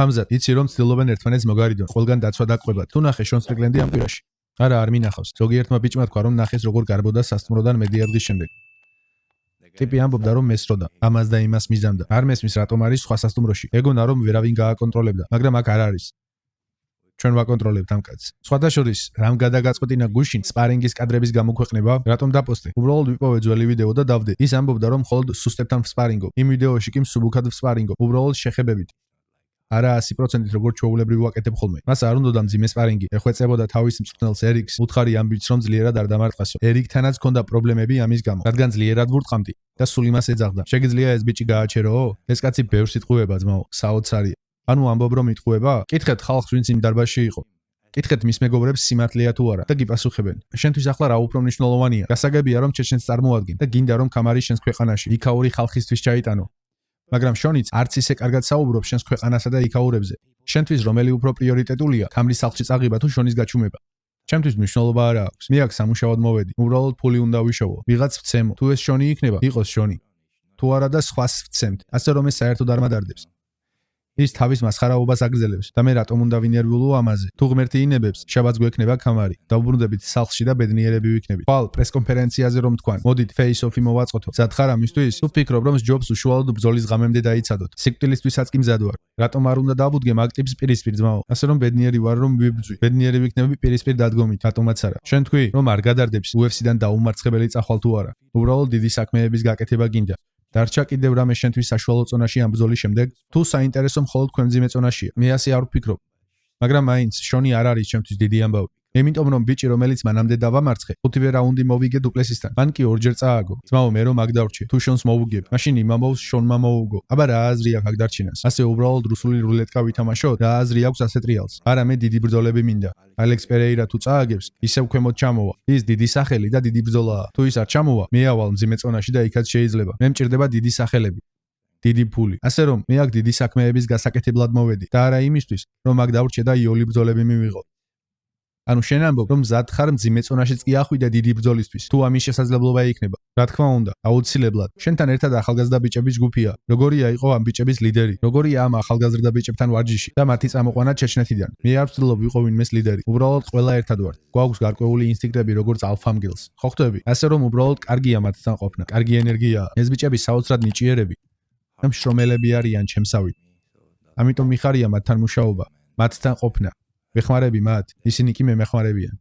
ხამზად, იცი რომ ცდილობენ ერთმანეთს მოგარიდონ, ყველგან დაცვა დაყვებათ. თუ ნახე შონ სტრიკლენდი ამ კვირაში. არა, არ მინახავს. ზოგიერთმა ბიჭმა თქვა რომ ნახეს როგორ გარბოდა სასტუმროდან მედიარდის შემდეგ. ტიპი ამბობდა რომ მესროდა, ამას და იმას მიზამდა. არ მესმის რატომ არის სხვა სასტუმროში. ეგონა რომ ვერავინ გააკონტროლებდა, მაგრამ აქ არ არის. ჩვენ ვაკონტროლებთ ამ კაცს. სხვათა შორის, რამ გადაგაწყვეტინა გუშინ სპარინგის კადრების გამოქვეყნება, რატომ დაპოსტე? უბრალოდ ვიპოვე ძველი ვიდეო და დავდე. ის ამბობდა რომ მხოლოდ სუსტებთან ვსპარინგო. იმ ვიდეოში კი მსუბუქად ვსპარინგო, უბრალოდ შეხებებით. არა 100%-ით როგორც ჩვეულებრივ ვაკეთებ ხოლმე. მას არ უნდა მძიმე სპარინგი. ეხვეწებოდა თავის მწვრთნელს ერიკს, უთხარი ამ ბიჭს რომ ძლიერად არ დამარტყასო. ერიკთანაც ჰქონდა პრობლემები ამის გამო, რადგან ძლიერად ვურტყამდი და სულ იმას ეძახდა. შეგიძლია ეს ბიჭი გააჩეროო? ეს კაცი ბევრს იტყუება ძმაო, საოცარია. ანუ ამბობ რომ იტყუება? კითხეთ ხალხს ვინც იმ დარბაზში იყო. კითხეთ მის მეგობრებს სიმართლეა თუ არა და გიპასუხებენ. შენთვის ახლა რა უფრო მნიშვნელოვანია? გასაგებია რომ ჩეჩენს წარმოადგენ და გინდა რომ კამარი შენს ქვეყანაში იქაური ხალხისთვის ჩაიტანო. მაგრამ შონიც არც ისე კარგად საუბრობს შენს ქვეყანასა და იქაურებზე. შენთვის რომელი უფრო პრიორიტეტულია? ქამრის სახლში წაღება თუ შონის გაჩუმება? ჩემთვის მნიშვნელობა არ აქვს. მე აქ სამუშაოდ მოვედი. უბრალოდ ფული უნდა ვიშოვო. ვიღაც ვცემო. თუ ეს შონი იქნება, იყოს შონი. თუ არა და სხვას ვცემთ. ასე რომ ეს საერთოდ არ მადარდებს. ის თავის მასხარაობას აგრძელებს და მე რატომ უნდა ვინერვიულო ამაზე? თუ ღმერთი ინებებს, შაბათს გვექნება კამარი. დავუბრუნდებით სახლში და ბედნიერები ვიქნებით. ხვალ პრესკონფერენციაზე რომ თქვან, მოდით face-off-ი მოვაწყოთო. მზად ხარ ამისთვის? თუ ფიქრობ რომ ჯობს უშუალოდ ბრძოლის ღამემდე დაიცადოთ. სიკვდილისთვისაც კი მზად ვარ. რატომ არ უნდა დავუდგემ აქ ტიპს პირისპირ ძმაო? ასე რომ ბედნიერი ვარ რომ ვიბრძვი. ბედნიერი ვიქნები პირისპირ დადგომით, რატომაც არა. შენ თქვი რომ არ გადარდებს UFC-დან დაუმარცხებელი წახვალ თუ არა. უბრალოდ დიდი საქმეების გაკეთება გინდა. დარჩა კიდევ რამე შენთვის საშუალო წონაში ამ ბრძოლის შემდეგ? თუ საინტერესო მხოლოდ ქვემძიმე წონაშია. მე ასე არ ვფიქრობ. მაგრამ მაინც შონი არ არის ჩემთვის დიდი ამბავი. იმიტომ რომ ბიჭი რომელიც მანამდე დავამარცხე, 5-ვე რაუნდი მოვიგე დუპლესისთან. მან კი ორჯერ წააგო. ძმაო, მე რომ აქ დავრჩე, თუ შონს მოვუგებ, მაშინ იმამოვს შონმა მოუგო. აბა რა აზრი აქვს აქ დარჩენას? ასე უბრალოდ რუსული რულეტკა ვითამაშოთ? რა აზრი აქვს ასე ტრიალს? არა, მე დიდი ბრძოლები მინდა. ალექს პერეირა თუ წააგებს, ისევ ქვემოთ ჩამოვა. ის დიდი სახელი და დიდი ბრძოლაა. თუ ის არ ჩამოვა, მე ავალ მძიმე წონაში და იქაც შეიძლება. მე მჭირდება დიდი სახელები. დიდი ფული. ასე რომ, მე აქ დიდი საქმეების გასაკეთებლად მოვედი და არა იმისთვის, რომ აქ დავრჩე და იოლი ბრძოლები მივიღო. ანუ შენ ამბობ, რომ მზად ხარ მძიმე წონაშიც კი ახვიდე დიდი ბრძოლისთვის. თუ ამის შესაძლებლობა იქნება, რა თქმა უნდა, აუცილებლად. შენთან ერთად ახალგაზრდა ბიჭების ჯგუფია. როგორია იყო ამ ბიჭების ლიდერი? როგორია ამ ახალგაზრდა ბიჭებთან ვარჯიში და მათი წამოყვანა ჩეჩნეთიდან? მე არ ვცდილობ ვიყო ვინმეს ლიდერი. უბრალოდ ყველა ერთად ვართ. გვაქვს გარკვეული ინსტინქტები, როგორც ალფამგილს. ხო ხვდები? ასე რომ უბრალოდ კარგია მათთან ყოფნა. კარგი ენერგიაა. ეს ბიჭები საოცრად ნიჭიერები და მშრომელები არიან ჩემსავით. ამიტომ მიხარია მათთან მუშაობა, მათთან ყოფნა. ვეხმარები მათ, ისინი კი მე მეხმარებიან.